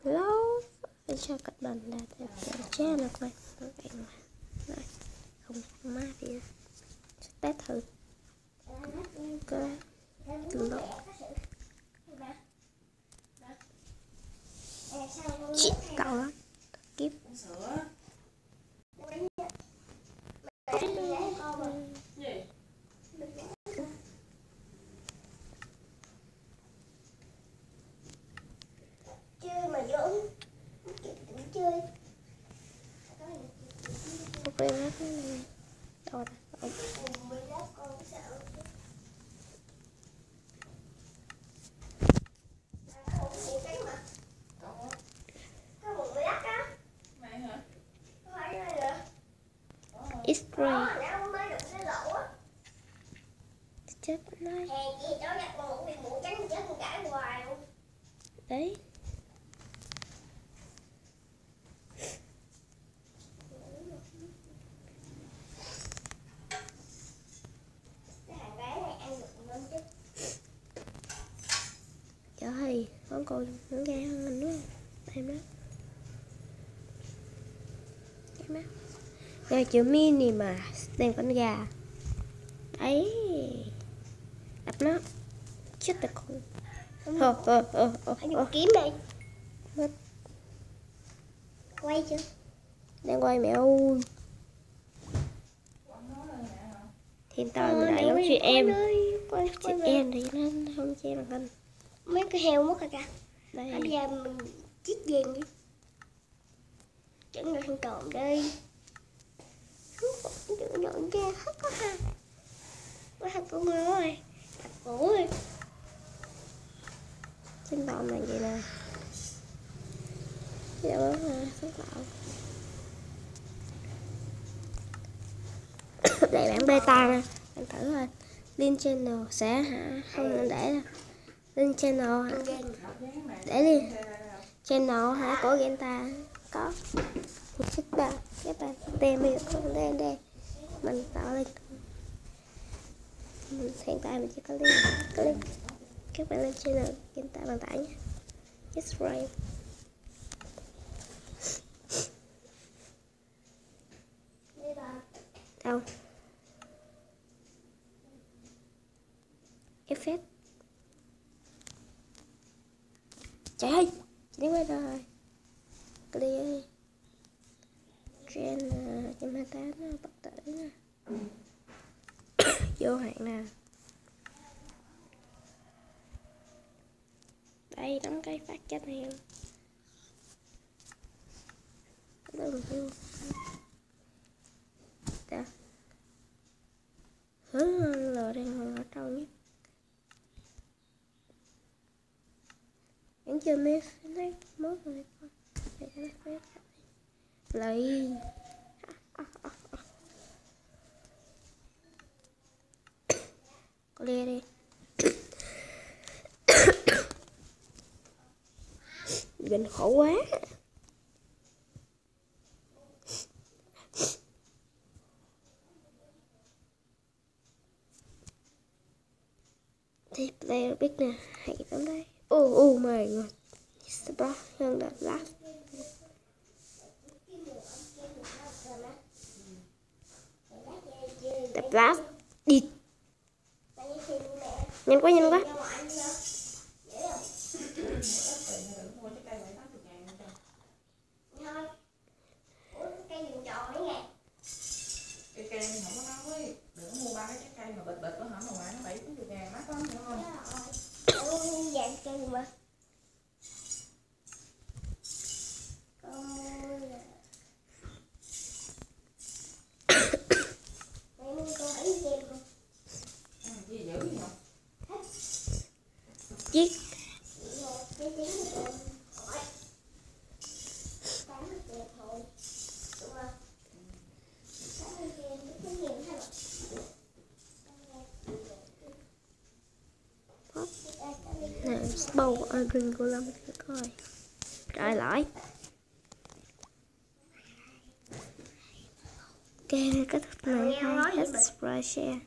lâu cho các bạn đã kiểm tra được này không má thì test thử cái từng đó chị cậu lắm kiếp chơi mà Dũng chơi quên hết đâu rồi X-ray chết đấy đấy trời con còn nó ghê hơn mình đúng không em đó em đó rồi chữ mini mà đèn con gà đấy đập nó chết được con phải dùng kiếm đây mất quay chưa đang quay mẹ ơi hiện tại mình đã giống chị em chị em thì nó không che màn hình mấy cái heo mất rồi kìa đây bây giờ mình chiếc vàng đi chẳng được thằng trộm đây đừng nhọn ra hết có hai con rồi đặt cổ rồi sinh tồn là vậy nè giờ bớt là sáng tạo đây bản beta nè bạn thử thôi link channel sẽ không nên để đâu link channel để đi channel của Genta có xích ba các bạn tem bây giờ đây mình tạo lên hiện tại mình chỉ có link các bạn lên channel Genta bằng tải nhé yes right đâu effect trời ơi đi qua rồi clear gen 128 nó bất tử nè vô hạn nè đây đóng cái phát chết heo đừng vô đó hướng lờ đang ở trâu nhất vẫn chưa mấy lấy mốt rồi con để nó phép lấy có lia đi bệnh khổ quá thì player biết nè hay lắm đấy oh my god it's the boss hơn the last the blast đi nhanh quá cây em không có nói đừng mua 3 cái trái cây mà bịch bịch nó hả mà ngoài nó 70.000 mắc lắm hiểu không? dạng cây mà Gì dữ gì không? chiếc nè bầu rừng của Lâm thử coi trời lõi ok kết thúc này thôi hết subscribe share